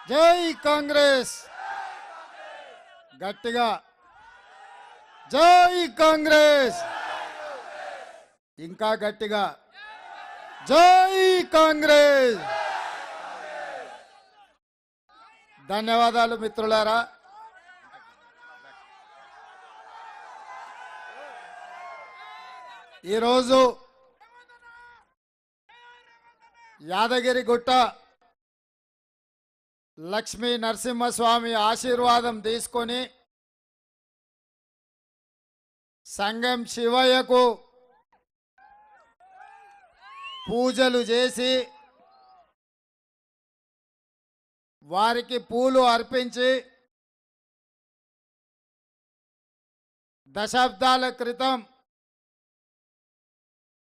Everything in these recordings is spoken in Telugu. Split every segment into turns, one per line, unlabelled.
జై కాంగ్రెస్ గట్టిగా జై కాంగ్రెస్ ఇంకా గట్టిగా జై కాంగ్రెస్. ధన్యవాదాలు మిత్రులారా. ఈరోజు యాదగిరిగుట్ట లక్ష్మీ నరసింహస్వామి ఆశీర్వాదం తీసుకొని సంగం శివయ్యకు పూజలు చేసి వారికి పూలు అర్పించి దశాబ్దాల క్రితం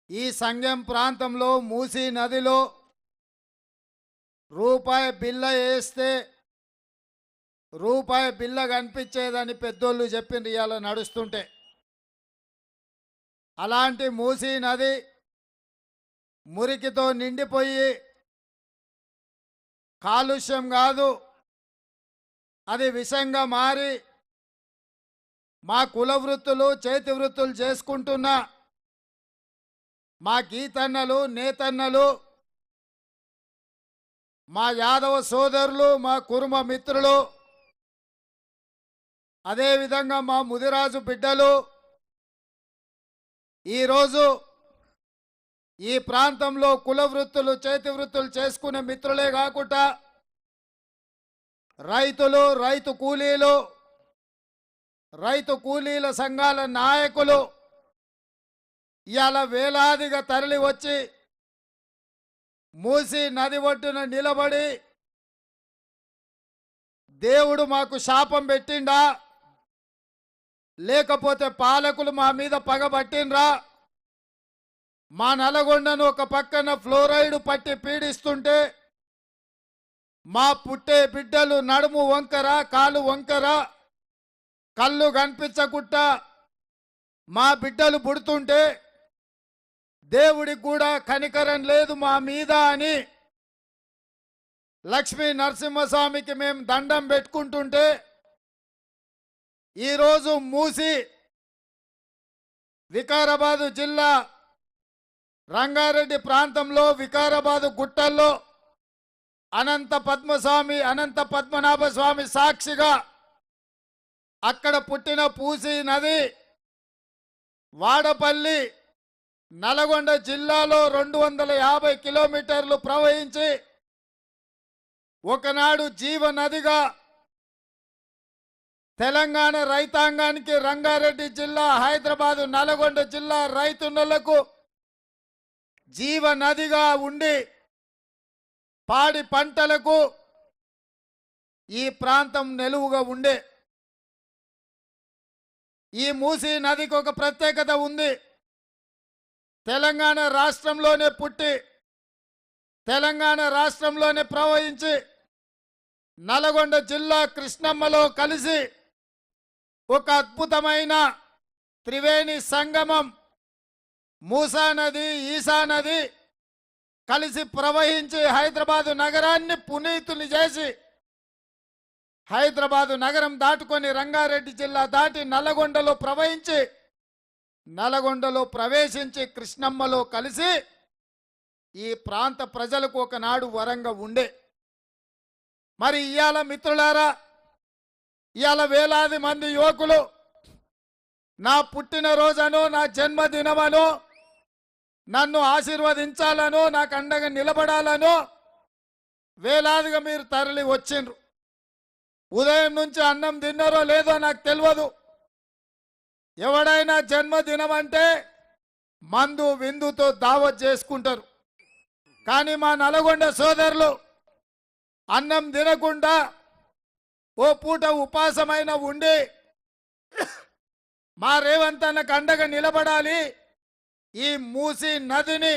ఈ సంగం ప్రాంతంలో మూసీ నదిలో రూపాయి బిల్ల వేస్తే రూపాయి బిల్ల కనిపించేదని పెద్దోళ్ళు చెప్పింది ఇవాళ నడుస్తుంటే. అలాంటి మూసీ నది మురికితో నిండిపోయి కాలుష్యం కాదు అది విషంగా మారి మా కుల వృత్తులు చేతి వృత్తులు చేసుకుంటున్న మా గీతన్నలు నేతన్నలు మా యాదవ సోదరులు మా కురుమ మిత్రులు అదేవిధంగా మా ముదిరాజు బిడ్డలు ఈరోజు ఈ ప్రాంతంలో కుల వృత్తులు చేతి వృత్తులు చేసుకునే మిత్రులే కాకుండా రైతులు రైతు కూలీల సంఘాల నాయకులు ఇవాళ వేలాదిగా తరలి వచ్చి మూసి నది ఒడ్డున నిలబడి దేవుడు మాకు శాపం పెట్టిండా లేకపోతే పాలకులు మా మీద పగబట్టిండ్రా, మా నల్గొండను ఒక పక్కన ఫ్లోరైడ్ పట్టి పీడిస్తుంటే మా పుట్టే బిడ్డలు నడుము వంకర కాలు వంకర కళ్ళు కనిపించకుండా మా బిడ్డలు పుడుతుంటే దేవుడికి కూడా కనికరం లేదు మా మీద అని లక్ష్మీ నరసింహస్వామికి మేము దండం పెట్టుకుంటుంటే ఈరోజు మూసి వికారాబాదు జిల్లా రంగారెడ్డి ప్రాంతంలో వికారాబాదు గుట్టల్లో అనంత పద్మనాభ స్వామి సాక్షిగా అక్కడ పుట్టిన పూసి నది వాడపల్లి నల్గొండ జిల్లాలో 250 కిలోమీటర్లు ప్రవహించి ఒకనాడు జీవనదిగా తెలంగాణ రైతాంగానికి రంగారెడ్డి జిల్లా హైదరాబాదు నల్గొండ జిల్లా రైతులకు జీవనదిగా ఉండి పాడి పంటలకు ఈ ప్రాంతం నిలువుగా ఉండే ఈ మూసీ నదికి ఒక ప్రత్యేకత ఉంది. తెలంగాణ రాష్ట్రంలోనే పుట్టి తెలంగాణ రాష్ట్రంలోనే ప్రవహించి నల్గొండ జిల్లా కృష్ణమ్మలో కలిసి ఒక అద్భుతమైన త్రివేణి సంగమం మూసా నది ఈసా నది కలిసి ప్రవహించి హైదరాబాదు నగరాన్ని పునీతుని చేసి హైదరాబాదు నగరం దాటుకొని రంగారెడ్డి జిల్లా దాటి నల్గొండలో ప్రవహించి నల్గొండలో ప్రవేశించి కృష్ణమ్మలో కలిసి ఈ ప్రాంత ప్రజలకు ఒకనాడు వరంగా ఉండే. మరి ఇవాళ మిత్రులారా, ఇవాళ వేలాది మంది యువకులు నా పుట్టినరోజనో నా జన్మదినమనో నన్ను ఆశీర్వదించాలనో నాకు అండగా నిలబడాలనో వేలాదిగా మీరు తరలి వచ్చిండ్రు. ఉదయం నుంచి అన్నం తిన్నారో లేదో నాకు తెలియదు. ఎవడైనా జన్మదినం అంటే మందు విందుతో దావత్ చేసుకుంటారు. కానీ మా నల్గొండ సోదరులు అన్నం తినకుండా ఓ పూట ఉపాసమైన ఉండి మా రేవంత్ అన్నకు అండగా నిలబడాలి, ఈ మూసీ నదిని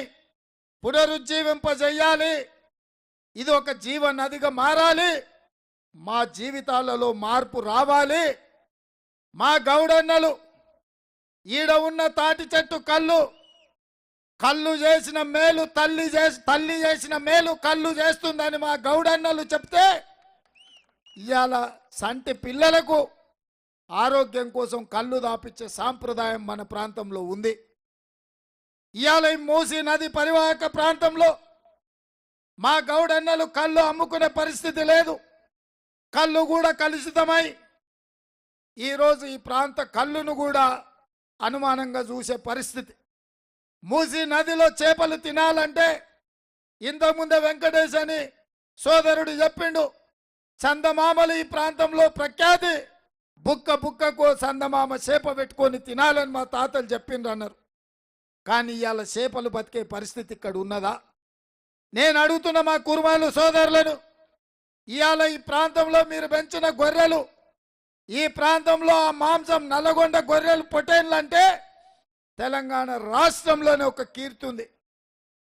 పునరుజ్జీవింపజేయాలి, ఇది ఒక జీవ నదిగా మారాలి, మా జీవితాలలో మార్పు రావాలి, మా గౌడన్నలు ఈడ ఉన్న తాటి చెట్టు కళ్ళు చేసిన మేలు తల్లి చేసిన మేలు కళ్ళు చేస్తుందని మా గౌడన్నలు చెప్తే ఇవాళ సంటి పిల్లలకు ఆరోగ్యం కోసం కళ్ళు దాపిచ్చే సాంప్రదాయం మన ప్రాంతంలో ఉంది. ఇవాళ ఈ మూసీ నది పరివాహక ప్రాంతంలో మా గౌడన్నలు కళ్ళు అమ్ముకునే పరిస్థితి లేదు. కళ్ళు కూడా కలుషితమై ఈరోజు ఈ ప్రాంత కళ్ళును కూడా అనుమానంగా చూసే పరిస్థితి. మూసీ నదిలో చేపలు తినాలంటే ఇంతకుముందే వెంకటేష్ అని సోదరుడు చెప్పిండు, చందమామలు ఈ ప్రాంతంలో ప్రఖ్యాతి. బుక్క బుక్కకు చందమామ చేప పెట్టుకొని తినాలని మా తాతలు చెప్పిండ్రు అన్నారు. కానీ ఇవాళ చేపలు బతికే పరిస్థితి ఇక్కడ ఉన్నదా? నేను అడుగుతున్న మా కుర్మాలు సోదరులను, ఇవాళ ఈ ప్రాంతంలో మీరు పెంచిన గొర్రెలు, ఈ ప్రాంతంలో ఆ మాంసం నల్లగొండ గొర్రెలు పొటేన్లు అంటే తెలంగాణ రాష్ట్రంలోనే ఒక కీర్తి ఉంది.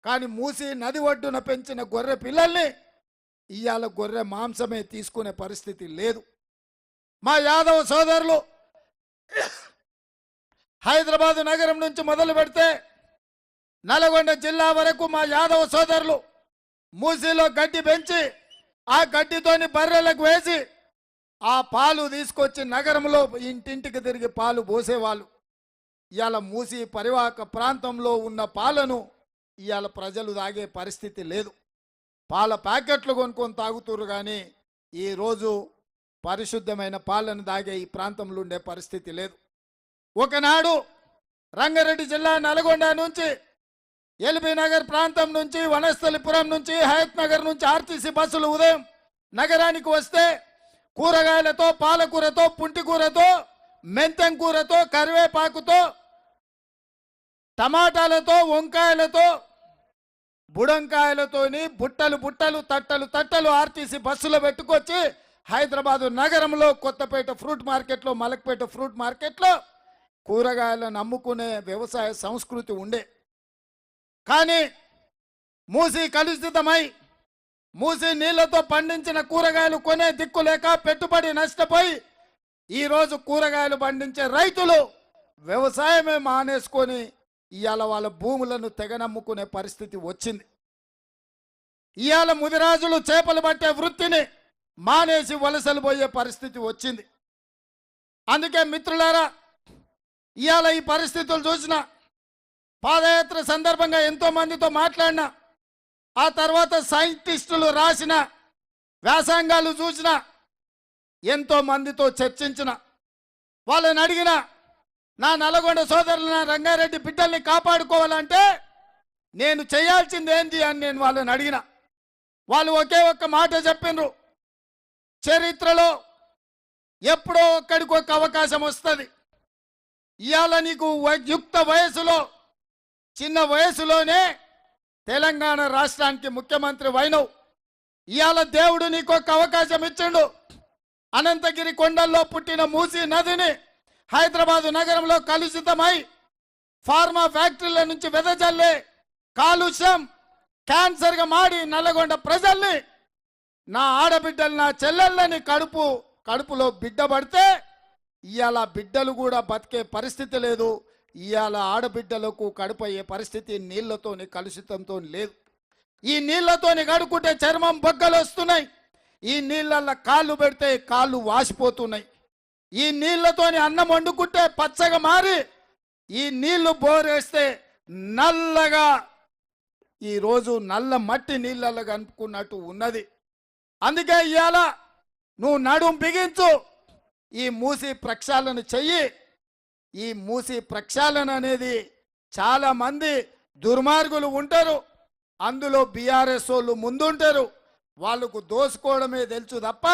కానీ మూసీ నది ఒడ్డున పెంచిన గొర్రె పిల్లల్ని ఇవాళ గొర్రె మాంసమే తీసుకునే పరిస్థితి లేదు. మా యాదవ సోదరులు హైదరాబాదు నగరం నుంచి మొదలు పెడితే నల్గొండ జిల్లా వరకు మా యాదవ సోదరులు మూసీలో గడ్డి పెంచి ఆ గడ్డితోని బర్రెలకు వేసి ఆ పాలు తీసుకొచ్చి నగరంలో ఇంటింటికి తిరిగి పాలు పోసేవాళ్ళు. ఇవాళ మూసీ పరివాహక ప్రాంతంలో ఉన్న పాలను ఇవాళ ప్రజలు తాగే పరిస్థితి లేదు. పాల ప్యాకెట్లు కొనుక్కొని తాగుతురు, కానీ ఈరోజు పరిశుద్ధమైన పాలను తాగే ఈ ప్రాంతంలో ఉండే పరిస్థితి లేదు. ఒకనాడు రంగారెడ్డి జిల్లా నల్గొండ నుంచి ఎల్బీ నగర్ ప్రాంతం నుంచి వనస్థలిపురం నుంచి హయత్ నగర్ నుంచి ఆర్టీసీ బస్సులు ఉదయం నగరానికి వస్తే కూరగాయలతో, పాలకూరతో, పుంటికూరతో, మెంతం కూరతో, కరివేపాకుతో, టమాటాలతో, వంకాయలతో, బుడంకాయలతోని బుట్టలు బుట్టలు, తట్టలు తట్టలు ఆర్టీసీ బస్సులో పెట్టుకొచ్చి హైదరాబాదు నగరంలో కొత్తపేట ఫ్రూట్ మార్కెట్లో, మలక్పేట ఫ్రూట్ మార్కెట్లో కూరగాయలను అమ్ముకునే వ్యవసాయ సంస్కృతి ఉండే. కానీ మూసీ కలుషితమై మూసీ నీళ్లతో పండించిన కూరగాయలు కొనే దిక్కు లేక పెట్టుబడి నష్టపోయి ఈరోజు కూరగాయలు పండించే రైతులు వ్యవసాయమే మానేసుకొని ఇవాళ వాళ్ళ భూములను తెగనమ్ముకునే పరిస్థితి వచ్చింది. ఇవాళ ముదిరాజులు చేపలు పట్టే వృత్తిని మానేసి వలసలు పోయే పరిస్థితి వచ్చింది. అందుకే మిత్రులారా, ఇవాళ ఈ పరిస్థితులు చూసిన పాదయాత్ర సందర్భంగా ఎంతో మందితో మాట్లాడినా, ఆ తర్వాత సైంటిస్టులు రాసిన వ్యాసంగాలు చూసిన, ఎంతో మందితో చర్చించిన, వాళ్ళని అడిగిన, నా నల్గొండ సోదరులు, నా రంగారెడ్డి బిడ్డల్ని కాపాడుకోవాలంటే నేను చేయాల్సింది ఏంటి అని నేను వాళ్ళని అడిగిన. వాళ్ళు ఒకే ఒక్క మాట చెప్పిండ్రు, చరిత్రలో ఎప్పుడో ఒక్కడికి ఒక అవకాశం వస్తుంది. ఇవాళ నీకు యుక్త వయసులో, చిన్న వయసులోనే తెలంగాణ రాష్ట్రానికి ముఖ్యమంత్రి వైనవు. ఇవాళ దేవుడు నీకు ఒక అవకాశం ఇచ్చిండు. అనంతగిరి కొండల్లో పుట్టిన మూసీ నదిని హైదరాబాదు నగరంలో కలుషితమై ఫార్మా ఫ్యాక్టరీల నుంచి వెదజల్లే కాలుష్యం క్యాన్సర్గా మాడి నల్లగొండ ప్రజల్ని, నా ఆడబిడ్డలు, నా చెల్లెళ్ళని కడుపులో బిడ్డ పడితే ఇవాళ బిడ్డలు కూడా బతికే పరిస్థితి లేదు. ఇవాళ ఆడబిడ్డలకు కడుపయ్యే పరిస్థితి నీళ్లతోని కలుషితంతో లేదు. ఈ నీళ్లతోని కడుక్కుంటే చర్మం బొగ్గలు వస్తున్నాయి. ఈ నీళ్ళల్లో కాళ్ళు పెడితే కాళ్ళు వాసిపోతున్నాయి. ఈ నీళ్లతోని అన్నం వండుకుంటే పచ్చగా మారి, ఈ నీళ్లు బోరేస్తే నల్లగా, ఈరోజు నల్ల మట్టి నీళ్ళల్లో కనుక్కున్నట్టు ఉన్నది. అందుకే ఇవాళ నువ్వు నడుం బిగించు, ఈ మూసీ ప్రక్షాళన చెయ్యి. ఈ మూసీ ప్రక్షాళన అనేది చాలా మంది దుర్మార్గులు ఉంటారు, అందులో బీఆర్ఎస్ వాళ్ళు ముందుంటారు. వాళ్ళకు దోసుకోవడమే తెలుసు తప్ప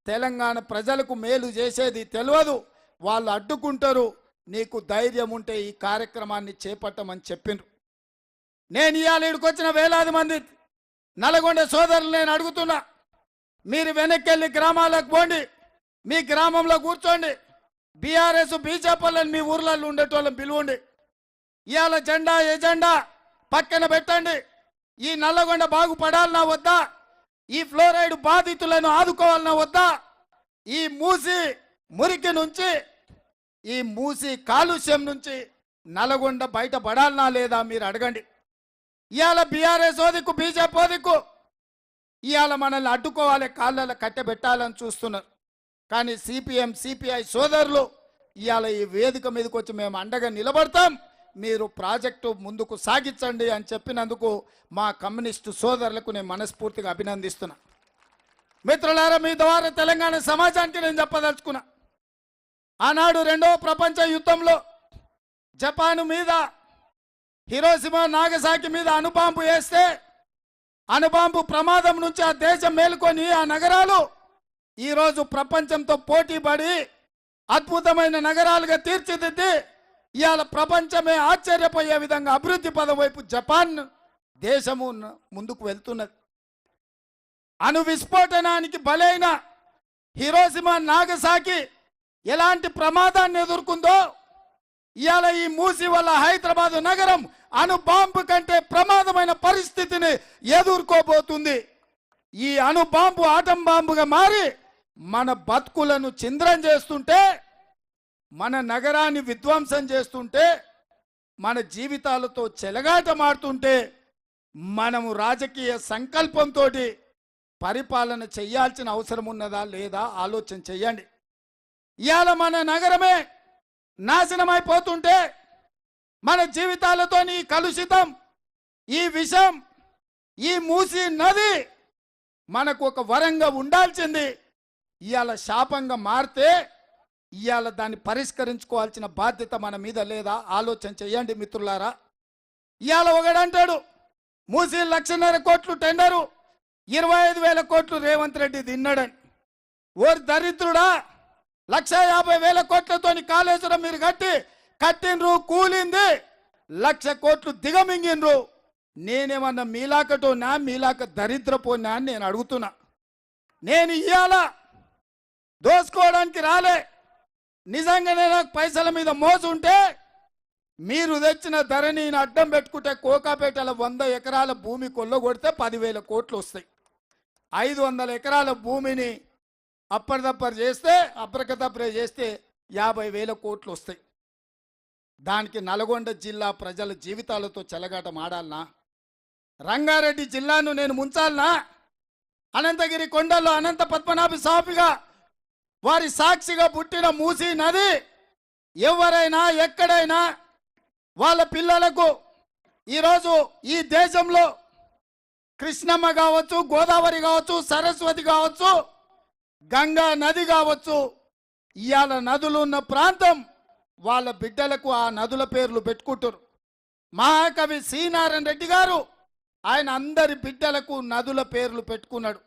తెలంగాణ ప్రజలకు మేలు చేసేది తెలియదు. వాళ్ళు అడ్డుకుంటారు. నీకు ధైర్యం ఉంటే ఈ కార్యక్రమాన్ని చేపట్టమని చెప్పిండ్రు. నేను ఇవాళ ఇక్కడికి వచ్చిన వేలాది మంది నల్గొండ సోదరులు నేను అడుగుతున్నా, మీరు వెనక్కి వెళ్ళి గ్రామాలకు పోండి, మీ గ్రామంలో కూర్చోండి, బీఆర్ఎస్ బీజేపీలను మీ ఊర్లలో ఉండేటోళ్ళని పిలువండి. ఇవాళ జెండా ఎజెండా పక్కన పెట్టండి. ఈ నల్లగొండ బాగుపడాలన్నా వద్దా? ఈ ఫ్లోరైడ్ బాధితులను ఆదుకోవాలన్నా వద్దా? ఈ మూసీ మురికి నుంచి, ఈ మూసీ కాలుష్యం నుంచి నల్లగొండ బయటపడాలన్నా లేదా మీరు అడగండి. ఇవాళ బీఆర్ఎస్ ఓదిక్కు, బీజేపీ ఓదిక్కు, ఇవాళ మనల్ని అడ్డుకోవాలి, కాళ్ళలో కట్టెబెట్టాలని చూస్తున్నారు. కానీ సిపిఎం సిపిఐ సోదరులు ఇవాళ ఈ వేదిక మీదకి వచ్చి మేము అండగా నిలబడతాం, మీరు ప్రాజెక్టు ముందుకు సాగించండి అని చెప్పినందుకు మా కమ్యూనిస్టు సోదరులకు నేను మనస్ఫూర్తిగా అభినందిస్తున్నా. మిత్రులారా, మీ ద్వారా తెలంగాణ సమాజానికి నేను చెప్పదలుచుకున్నా, ఆనాడు రెండవ ప్రపంచ యుద్ధంలో జపాన్ మీద, హిరోషిమా నాగసాకి మీద అణుబాంబు వేస్తే అణుబాంబు ప్రమాదం నుంచి ఆ దేశం మేలుకొని ఆ నగరాలు ఈరోజు ప్రపంచంతో పోటీ పడి అద్భుతమైన నగరాలుగా తీర్చిదిద్ది ఇవాళ ప్రపంచమే ఆశ్చర్యపోయే విధంగా అభివృద్ధి పదం వైపు జపాన్ దేశము ముందుకు వెళ్తున్నది. అణు విస్ఫోటనానికి బలైన హిరోషిమా నాగసాకి ఎలాంటి ప్రమాదాన్ని ఎదుర్కొందో ఇవాళ ఈ మూసి వల్ల హైదరాబాద్ నగరం అణు బాంబు కంటే ప్రమాదమైన పరిస్థితిని ఎదుర్కోబోతుంది. ఈ అణు బాంబు ఆటం బాంబుగా మారి మన బతుకులను చింద్రం చేస్తుంటే, మన నగరాన్ని విధ్వంసం చేస్తుంటే, మన జీవితాలతో చెలగాటమాడుతుంటే మనము రాజకీయ సంకల్పంతో పరిపాలన చేయాల్సిన అవసరం ఉన్నదా లేదా ఆలోచన చెయ్యండి. ఇవాళ మన నగరమే నాశనమైపోతుంటే, మన జీవితాలతో ఈ కలుషితం, ఈ విషం, ఈ మూసి నది మనకు ఒక వరంగా ఉండాల్సింది ఇవాళ శాపంగా మారితే ఇవాళ దాన్ని పరిష్కరించుకోవాల్సిన బాధ్యత మన మీద లేదా ఆలోచన చేయండి మిత్రులారా. ఇవాళ ఒకడంటాడు మూసి 1,50,000 కోట్లు టెండరు, 25,000 కోట్లు రేవంత్ రెడ్డి తిన్నాడని. ఓరి దరిద్రుడా, 1,50,000 కోట్లతోని కాళేశ్వరం మీరు కట్టిండ్రు, కూలింది 1,00,000 కోట్లు దిగమింగిండ్రు. నేనేమన్నా మీలాక దరిద్రపోనా అని నేను అడుగుతున్నా. నేను ఇవాళ దోసుకోవడానికి రాలే, నిజంగానే నాకు పైసల మీద మోజు ఉంటే మీరు తెచ్చిన ధరని అడ్డం పెట్టుకుంటే కోకాపేటల 100 ఎకరాల భూమి కొల్లగొడితే 10,000 కోట్లు వస్తాయి. 500 ఎకరాల భూమిని అప్పటిదప్పటి చేస్తే, అప్రకతప్రే చేస్తే 50,000 కోట్లు వస్తాయి. దానికి నల్గొండ జిల్లా ప్రజల జీవితాలతో చెలగాటం ఆడాలనా? రంగారెడ్డి జిల్లాను నేను ముంచాలనా? అనంతగిరి కొండల్లో అనంత పద్మనాభ స్వామిగా వారి సాక్షిగా పుట్టిన మూసీ నది ఎవరైనా ఎక్కడైనా వాళ్ళ పిల్లలకు ఈరోజు ఈ దేశంలో కృష్ణమ్మ కావచ్చు, గోదావరి కావచ్చు, సరస్వతి కావచ్చు, గంగా నది కావచ్చు, ఇవాళ నదులు ఉన్న ప్రాంతం వాళ్ళ బిడ్డలకు ఆ నదుల పేర్లు పెట్టుకుంటారు. మహాకవి శ్రీనారాయణ రెడ్డి గారు ఆయన అందరి బిడ్డలకు నదుల పేర్లు పెట్టుకున్నాడు,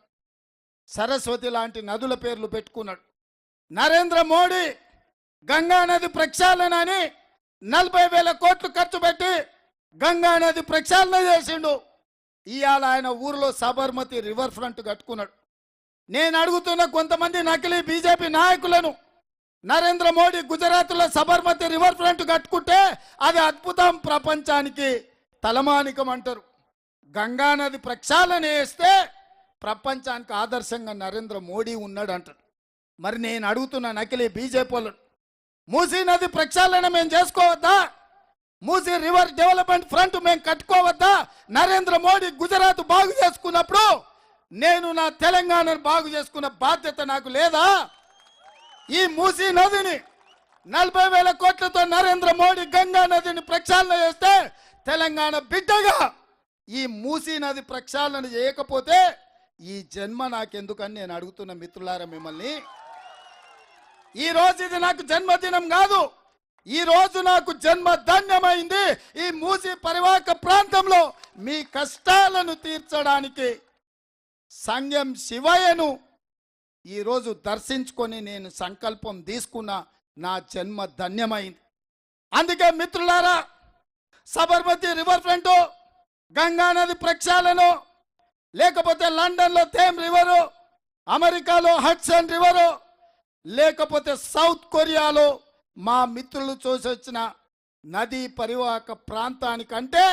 సరస్వతి లాంటి నదుల పేర్లు పెట్టుకున్నాడు. నరేంద్ర మోడీ గంగా నది ప్రక్షాళన అని 40,000 కోట్లు ఖర్చు పెట్టి గంగా నది ప్రక్షాళన చేసిండు. ఇవాళ ఆయన ఊరిలో సబర్మతి రివర్ ఫ్రంట్ కట్టుకున్నాడు. నేను అడుగుతున్న కొంతమంది నకిలీ బీజేపీ నాయకులను, నరేంద్ర మోడీ గుజరాత్లో సబర్మతి రివర్ ఫ్రంట్ కట్టుకుంటే అది అద్భుతం, ప్రపంచానికి తలమానికం అంటారు. గంగా నది ప్రక్షాళన చేస్తే ప్రపంచానికి ఆదర్శంగా నరేంద్ర మోడీ ఉన్నాడు అంటారు. మరి నేను అడుగుతున్న నకిలీ బీజేపీ వాళ్ళు, మూసీ నది ప్రక్షాళన మేము చేసుకోవద్దా? మూసీ రివర్ డెవలప్మెంట్ ఫ్రంట్ మేము కట్టుకోవద్దా? నరేంద్ర మోడీ గుజరాత్ బాగు చేసుకున్నప్పుడు నేను నా తెలంగాణను బాగు చేసుకున్న బాధ్యత నాకు లేదా? ఈ మూసీ నదిని 40,000 కోట్లతో నరేంద్ర మోడీ గంగా నదిని ప్రక్షాళన చేస్తే తెలంగాణ బిడ్డగా ఈ మూసీ నది ప్రక్షాళన చేయకపోతే ఈ జన్మ నాకెందుకని నేను అడుగుతున్న మిత్రులారా మిమ్మల్ని. ఈ రోజు ఇది నాకు జన్మదినం కాదు, ఈ రోజు నాకు జన్మ ధన్యమైంది. ఈ మూసీ పరివాహక ప్రాంతంలో మీ కష్టాలను తీర్చడానికి సంగం శివయ్యను ఈరోజు దర్శించుకొని నేను సంకల్పం తీసుకున్న నా జన్మ ధన్యమైంది. అందుకే మిత్రులారా, సబర్మతి రివర్ ఫ్రంట్, గంగా నది ప్రక్షాళన, లేకపోతే లండన్లో థేమ్ రివరు, అమెరికాలో హడ్సన్ రివరు, లేకపోతే సౌత్ కొరియాలో మా మిత్రులు చూసొచ్చిన నదీ పరివాహక ప్రాంతానికంటే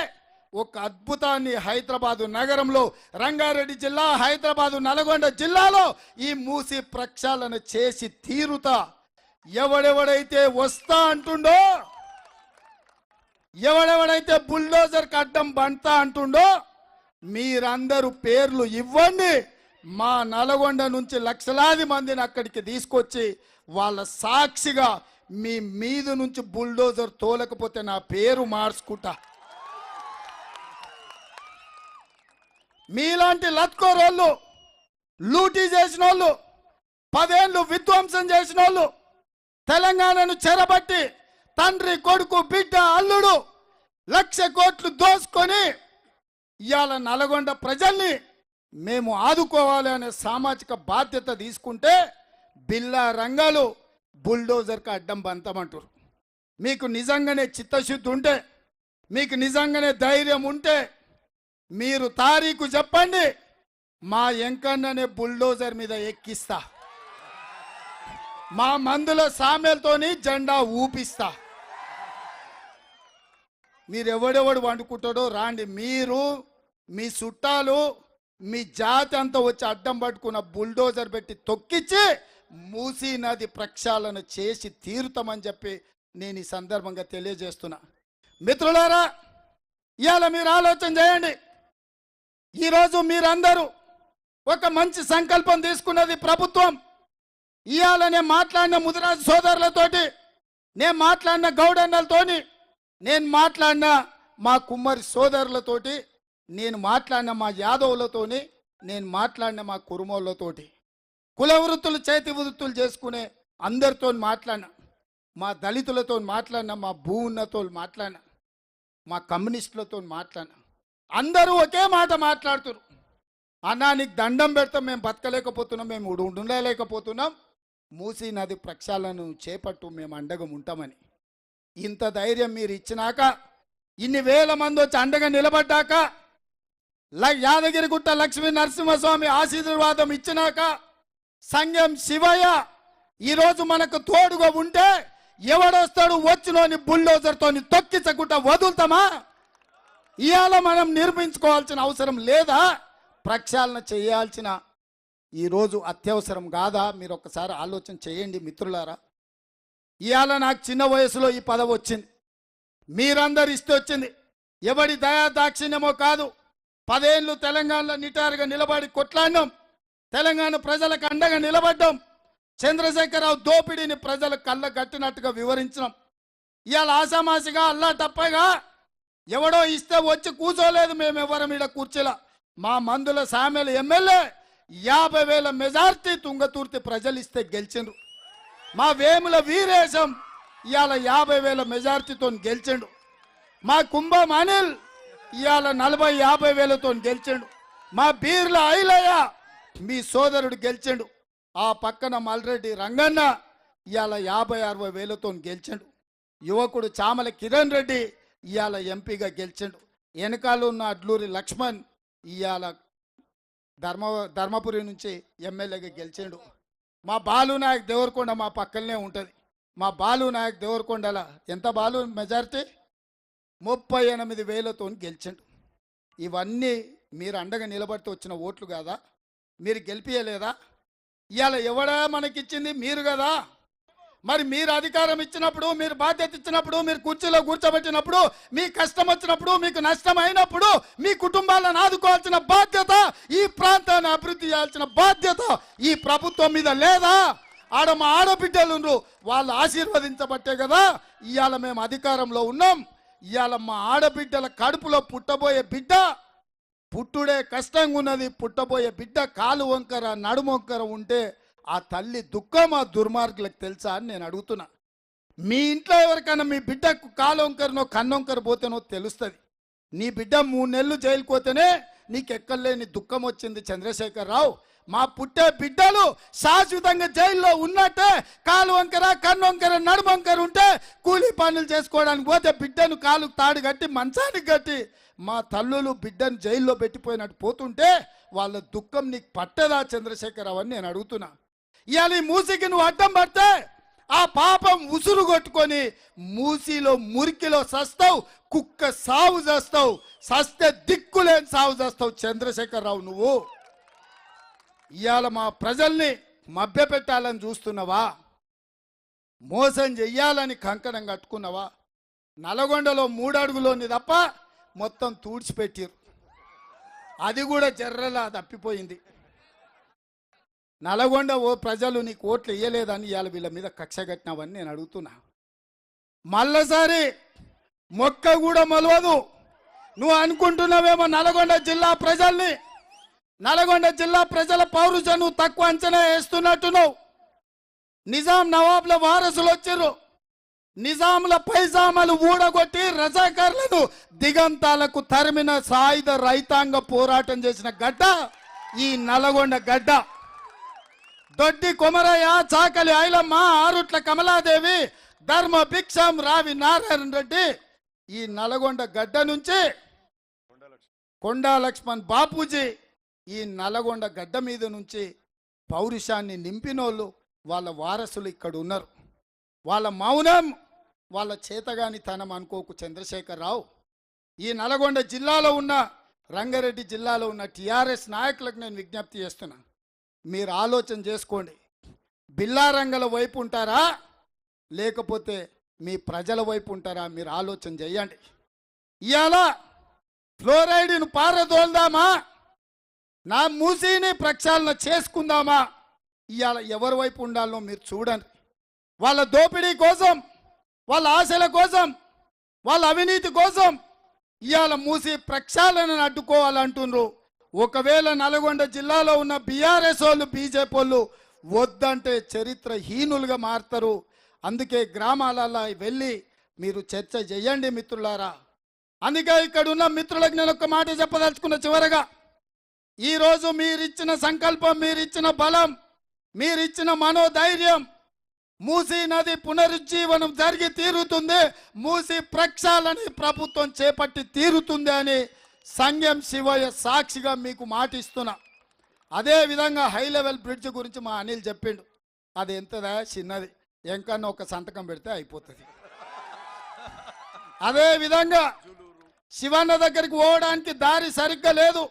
ఒక అద్భుతాన్ని హైదరాబాదు నగరంలో, రంగారెడ్డి జిల్లా, హైదరాబాదు నల్గొండ జిల్లాలో ఈ మూసి ప్రక్షాళన చేసి తీరుతా. ఎవడెవడైతే వస్తా అంటుండో, ఎవడెవడైతే బుల్డోజర్కి అడ్డం బంటా అంటుండో మీరందరూ పేర్లు ఇవ్వండి, మా నల్గొండ నుంచి లక్షలాది మందిని అక్కడికి తీసుకొచ్చి వాళ్ళ సాక్షిగా మీ మీద నుంచి బుల్డోజర్ తోలకపోతే నా పేరు మార్చుకుంటా. మీలాంటి లత్కోరోళ్ళు, లూటీ చేసిన వాళ్ళు, 10 ఏళ్ళు విధ్వంసం చేసిన వాళ్ళు, తెలంగాణను చెరబట్టి తండ్రి కొడుకు బిడ్డ అల్లుడు 1,00,000 కోట్లు దోసుకొని ఇవాళ నల్గొండ ప్రజల్ని మేము ఆదుకోవాలి అనే సామాజిక బాధ్యత తీసుకుంటే బిల్లా రంగాలు బుల్డోజర్కి అడ్డం బంతమంటారు. మీకు నిజంగానే చిత్తశుద్ధి ఉంటే, మీకు నిజంగానే ధైర్యం ఉంటే మీరు తారీఖు చెప్పండి, మా ఎంకన్ననే బుల్డోజర్ మీద ఎక్కిస్తా, మా మందుల సామెలతోని జెండా ఊపిస్తా. మీరు ఎవడెవడు వండుకుంటాడో రాండి, మీరు మీ చుట్టాలు మీ జాతి అంతా వచ్చి అడ్డం పట్టుకున్న బుల్డోజర్ పెట్టి తొక్కిచ్చి మూసీ నది ప్రక్షాళన చేసి తీరుతామని చెప్పి నేను ఈ సందర్భంగా తెలియజేస్తున్నా. మిత్రులారా, ఇవాళ మీరు ఆలోచన చేయండి. ఈరోజు మీరందరూ ఒక మంచి సంకల్పం తీసుకున్నది ప్రభుత్వం. ఇవాళ నేను మాట్లాడిన ముదిరాజు సోదరులతోటి, నేను మాట్లాడిన గౌడన్నలతోని, నేను మాట్లాడిన మా కుమ్మరి సోదరులతోటి, నేను మాట్లాడిన మా యాదవులతోని, నేను మాట్లాడిన మా కురుమోళ్ళతోటి, కుల వృత్తులు చేతి వృత్తులు చేసుకునే అందరితో మాట్లాడిన, మా దళితులతో మాట్లాడిన, మా భూమున్నతో మాట్లాడిన, మా కమ్యూనిస్టులతో మాట్లాడిన, అందరూ ఒకే మాట మాట్లాడుతున్నారు. అన్నా నీకు దండం పెడతాం, మేము బతకలేకపోతున్నాం, మేము ఉండలేకపోతున్నాం, మూసీ నది ప్రక్షాళనను చేపట్టు, మేము అండగా ఉంటామని. ఇంత ధైర్యం మీరు ఇచ్చినాక, ఇన్ని వేల మంది వచ్చి అండగా నిలబడ్డాక, యాదగిరిగుట్ట లక్ష్మీ నరసింహస్వామి ఆశీర్వాదం ఇచ్చినాక, సంఘం శివయ్య ఈరోజు మనకు తోడుగా ఉంటే ఎవడొస్తాడు వచ్చినోని బుల్డోజర్తో తొక్కించకుండా వదులుతామా? ఇవాళ మనం నిర్మించుకోవాల్సిన అవసరం లేదా? ప్రక్షాళన చేయాల్సిన ఈరోజు అత్యవసరం కాదా? మీరు ఒకసారి ఆలోచన చేయండి మిత్రులారా. ఇవాళ నాకు చిన్న వయసులో ఈ పదవి వచ్చింది, మీరందరు ఇస్తే వచ్చింది. ఎవడి దయా దాక్షిణ్యమో కాదు. 10 ఏళ్ళు తెలంగాణలో నిటారుగా నిలబడి కొట్లాడినాం, తెలంగాణ ప్రజలకు అండగా నిలబడ్డాం, చంద్రశేఖరరావు దోపిడీని ప్రజల కళ్ళ కట్టినట్టుగా వివరించినాం. ఇవాళ ఆసామాసిగా అల్లా టప్పగా ఎవడో ఇస్తే వచ్చి కూర్చోలేదు, మేము ఎవరం ఈడ కూర్చోలా. మా మందుల సామెల ఎమ్మెల్యే 50,000 మెజార్టీ తుంగతుర్తి ప్రజలు ఇస్తే గెలిచిండ్రు. మా వేముల వీరేశం ఇవాళ 50,000 మెజార్టీతో గెలిచిండు. మా కుంభం అనిల్ ఇవాళ 40-50,000తో గెలిచిండు. మా బీర్ల ఐలయ్య మీ సోదరుడు గెలిచిండు. ఆ పక్కన మల్రెడ్డి రంగన్న ఇవాళ 50-60,000తో గెలిచిండు. యువకుడు చామల కిరణ్ రెడ్డి ఇవాళ ఎంపీగా గెలిచిండు. వెనకాల ఉన్న అడ్లూరి లక్ష్మణ్ ఇవాళ ధర్మపురి నుంచి ఎమ్మెల్యేగా గెలిచిండు. మా బాలునాయక్ దేవరకొండ మా పక్కనే ఉంటుంది. మా బాలునాయక్ దేవరకొండల ఎంత బాలు మెజారిటీ 38,000తో గెలిచిండు. ఇవన్నీ మీరు అండగా నిలబడితే వచ్చిన ఓట్లు కాదా? మీరు గెలిపియలేదా? ఇవాళ ఎవడా మనకిచ్చింది? మీరు కదా. మరి మీరు అధికారం ఇచ్చినప్పుడు, మీరు బాధ్యత ఇచ్చినప్పుడు, మీరు కుర్చీలో కూర్చోబెట్టినప్పుడు, మీ కష్టం వచ్చినప్పుడు, మీకు నష్టం అయినప్పుడు మీ కుటుంబాలను ఆదుకోవాల్సిన బాధ్యత, ఈ ప్రాంతాన్ని అభివృద్ధి చేయాల్సిన బాధ్యత ఈ ప్రభుత్వం మీద లేదా? ఆడ మా ఆడబిడ్డలు వాళ్ళు ఆశీర్వదించబట్టే కదా ఇవాళ మేము అధికారంలో ఉన్నాం. ఇవాళ మా ఆడబిడ్డల కడుపులో పుట్టబోయే బిడ్డ పుట్టుడే కష్టంగా ఉన్నది. పుట్టబోయే బిడ్డ కాలు వంకర నడుము వంకర ఉంటే ఆ తల్లి దుఃఖం ఆ దుర్మార్గులకు తెలుసా అని నేను అడుగుతున్నా. మీ ఇంట్లో ఎవరికైనా మీ బిడ్డకు కాలు వంకరనో కన్నొంకర పోతేనో తెలుస్తుంది. నీ బిడ్డ 3 నెలలు జైలుకు పోతేనే నీకు ఎక్కడలేని దుఃఖం వచ్చింది చంద్రశేఖరరావు. మా పుట్టే బిడ్డలు శాశ్వతంగా జైల్లో ఉన్నట్టే కాలు వంకర కన్నొంకర నడుమొంకర ఉంటే కూలీ పనులు చేసుకోవడానికి పోతే బిడ్డను కాలు తాడు కట్టి మంచానికి కట్టి మా తల్లులు బిడ్డను జైల్లో పెట్టిపోయినట్టు పోతుంటే వాళ్ళ దుఃఖం నీకు పట్టదా చంద్రశేఖరరావు అని నేను అడుగుతున్నా. ఇవాళ ఈ మూసికి నువ్వు అడ్డం పడితే ఆ పాపం ఉసురు కొట్టుకొని మూసిలో మురికిలో సస్తావు, కుక్క సావు చేస్తావు, సస్తే దిక్కులేని సావు చేస్తావు చంద్రశేఖరరావు. నువ్వు ఇవాళ మా ప్రజల్ని మభ్యపెట్టాలని చూస్తున్నావా? మోసం చెయ్యాలని కంకణం కట్టుకున్నావా? నల్గొండలో 3 అడుగులోని తప్ప మొత్తం తూడ్చిపెట్టిరు, అది కూడా జర్రలా తప్పిపోయింది. నల్గొండ ఓ ప్రజలు నీకు ఓట్లు ఇయ్యలేదని ఇవాళ వీళ్ళ మీద కక్ష కట్టినావని నేను అడుగుతున్నా. మళ్ళసారి మొక్క కూడా మొలవదు. నువ్వు అనుకుంటున్నావేమో నల్గొండ జిల్లా ప్రజల్ని, నల్గొండ జిల్లా ప్రజల పౌరుషం నువ్వు తక్కువ అంచనా వేస్తున్నట్టు. నువ్వు నిజాం నవాబ్ల వారసులు వచ్చారు. నిజాంల పైజామాలు ఊడగొట్టి రజాకారులను దిగంతాలకు తరిమిన సాయుధ రైతాంగ పోరాటం చేసిన గడ్డ ఈ నల్గొండ గడ్డ. దొడ్డి కొమరయ్య, చాకలి ఐలమ్మ, ఆరుట్ల కమలాదేవి, ధర్మ భిక్షం, రావి నారాయణ రెడ్డి ఈ నల్గొండ గడ్డ నుంచి కొండా లక్ష్మణ్ బాపూజీ ఈ నల్గొండ గడ్డ మీద నుంచి పౌరుషాన్ని నింపినోళ్ళు వాళ్ళ వారసులు ఇక్కడ ఉన్నారు. వాళ్ళ మౌనం వాళ్ళ చేతగానితనం అనుకోకు చంద్రశేఖరరావు. ఈ నల్గొండ జిల్లాలో ఉన్న, రంగారెడ్డి జిల్లాలో ఉన్న టీఆర్ఎస్ నాయకులకు నేను విజ్ఞప్తి చేస్తున్నా, మీరు ఆలోచన చేసుకోండి. బిల్లారంగల వైపు ఉంటారా లేకపోతే మీ ప్రజల వైపు ఉంటారా? మీరు ఆలోచన చేయండి. ఇవాళ ఫ్లోరైడ్ను పారదోల్దామా, నా మూసీని ప్రక్షాళన చేసుకుందామా? ఇవాళ ఎవరి వైపు ఉండాలో మీరు చూడండి. వాళ్ళ దోపిడీ కోసం, వాళ్ళ ఆశల కోసం, వాళ్ళ అవినీతి కోసం ఇవాళ మూసి ప్రక్షాళనను అడ్డుకోవాలంటున్నారు. ఒకవేళ నల్గొండ జిల్లాలో ఉన్న బీఆర్ఎస్ వాళ్ళు, బీజేపీ వాళ్ళు వద్దంటే చరిత్రహీనులుగా మారుతారు. అందుకే గ్రామాలలో వెళ్ళి మీరు చర్చ చేయండి మిత్రులారా. అందుకే ఇక్కడ ఉన్న మిత్రులకు నేను ఒక మాట చెప్పదలుచుకున్న. చివరగా ఈరోజు మీరిచ్చిన సంకల్పం, మీరిచ్చిన బలం, మీరిచ్చిన మనోధైర్యం, మూసీ నది పునరుజ్జీవనం జరిగి తీరుతుంది, మూసీ ప్రక్షాళన ప్రభుత్వం చేపట్టి తీరుతుంది అని సంగం శివయ్య సాక్షిగా మీకు మాటిస్తున్నా. అదేవిధంగా హై లెవెల్ బ్రిడ్జ్ గురించి మా అనిల్ చెప్పిండు. అది ఎంతదా, చిన్నది, ఎంకన్నా ఒక సంతకం పెడితే అయిపోతుంది. అదేవిధంగా శివన్న దగ్గరికి పోవడానికి దారి సరిగ్గా లేదు.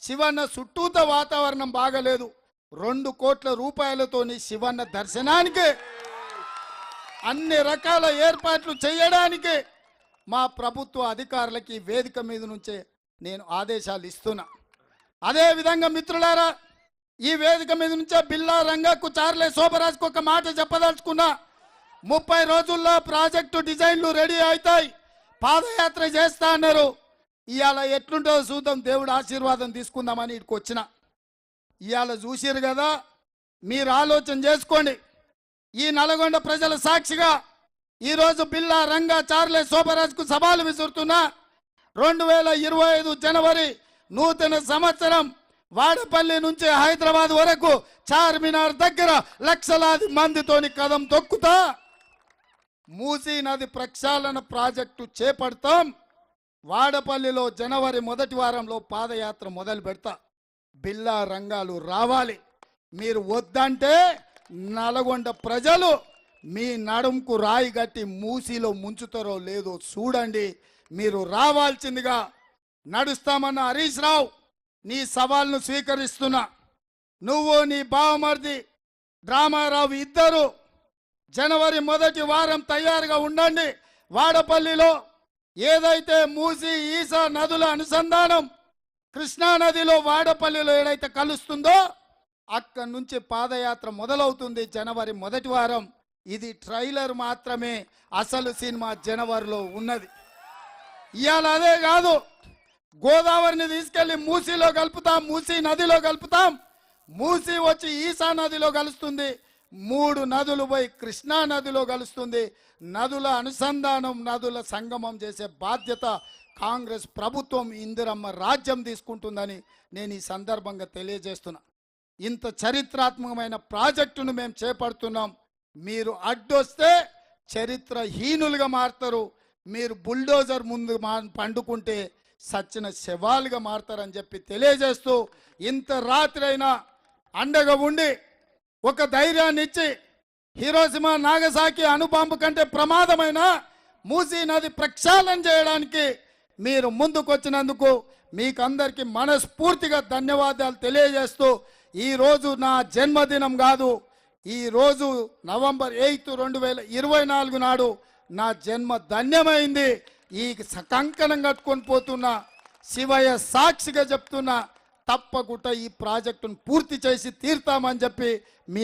శివన్న చుట్టూత వాతావరణం బాగలేదు. 2 కోట్ల రూపాయలతోని శివన్న దర్శనానికి అన్ని రకాల ఏర్పాట్లు చేయడానికి మా ప్రభుత్వ అధికారులకి వేదిక మీద నుంచే నేను ఆదేశాలు ఇస్తున్నా. అదేవిధంగా మిత్రులారా, ఈ వేదిక మీద నుంచే బిల్లా రంగకు, చార్లే శోభరాజ్కు ఒక మాట చెప్పదలుచుకున్నా. 30 రోజుల్లో ప్రాజెక్టు డిజైన్లు రెడీ అవుతాయి, పాదయాత్ర చేస్తా అన్నారు. ఇవాళ ఎట్లుంటుందో చూద్దాం, దేవుడు ఆశీర్వాదం తీసుకుందామని ఇక్కడికి వచ్చిన. ఇవాళ చూసిరు కదా, మీరు ఆలోచన చేసుకోండి. ఈ నల్గొండ ప్రజల సాక్షిగా ఈరోజు బిల్లా రంగా, చార్లే శోభరాజ్కు సవాలు విసురుతున్నా. 2025 జనవరి నూతన సంవత్సరం వాడపల్లి నుంచి హైదరాబాద్ వరకు చార్మినార్ దగ్గర లక్షలాది మందితోని కదం తొక్కుతా మూసీ నది ప్రక్షాళన ప్రాజెక్టు చేపడతాం. వాడపల్లిలో జనవరి 1వ వారంలో పాదయాత్ర మొదలు పెడతా. బిల్లా రంగాలు రావాలి. మీరు వద్దంటే నల్గొండ ప్రజలు మీ నడుంకు రాయి గట్టి మూసీలో ముంచుతారో లేదో చూడండి. మీరు రావాల్సిందిగా నడుస్తామన్న హరీష్ రావు, నీ సవాల్ను స్వీకరిస్తున్నా. నువ్వు నీ బావమర్ది డ్రామారావు ఇద్దరు జనవరి 1వ వారం తయారుగా ఉండండి. వాడపల్లిలో ఏదైతే మూసీ, ఈసా నదుల అనుసంధానం కృష్ణా నదిలో వాడపల్లిలో ఏదైతే కలుస్తుందో అక్కడి నుంచి పాదయాత్ర మొదలవుతుంది జనవరి 1వ వారం. ఇది ట్రైలర్ మాత్రమే, అసలు సినిమా జనవరిలో ఉన్నది. ఇవాళ అదే కాదు, గోదావరిని తీసుకెళ్లి మూసీలో కలుపుతాం, మూసీ నదిలో కలుపుతాం. మూసీ వచ్చి ఈసా నదిలో కలుస్తుంది, 3 నదులు పోయి కృష్ణా నదిలో కలుస్తుంది. నదుల అనుసంధానం, నదుల సంగమం చేసే బాధ్యత కాంగ్రెస్ ప్రభుత్వం, ఇందిరమ్మ రాజ్యం తీసుకుంటుందని నేను ఈ సందర్భంగా తెలియజేస్తున్నా. ఇంత చరిత్రాత్మకమైన ప్రాజెక్టును మేము చేపడుతున్నాం. మీరు అడ్డొస్తే చరిత్రహీనులుగా మారుతారు. మీరు బుల్డోజర్ ముందు పండుకుంటే సచ్చిన శవాలుగా మారుతారని చెప్పి తెలియజేస్తూ, ఇంత రాత్రి అయినా అండగా ఉండి ఒక ధైర్యాన్ని ఇచ్చి హిరోషిమా, నాగసాకి అణుబాంబు కంటే ప్రమాదమైన మూసీ నది ప్రక్షాళన చేయడానికి మీరు ముందుకొచ్చినందుకు మీకు అందరికీ మనస్ఫూర్తిగా ధన్యవాదాలు తెలియజేస్తూ, ఈరోజు నా జన్మదినం కాదు, ఈరోజు నవంబర్ 8, 2024 నాడు నా జన్మ ధన్యమైంది. ఈ కంకణం కట్టుకొని పోతున్నా, శివయ్య సాక్షిగా చెప్తున్నా, తప్పకుండా ఈ ప్రాజెక్టును పూర్తి చేసి తీర్తామని చెప్పి మీ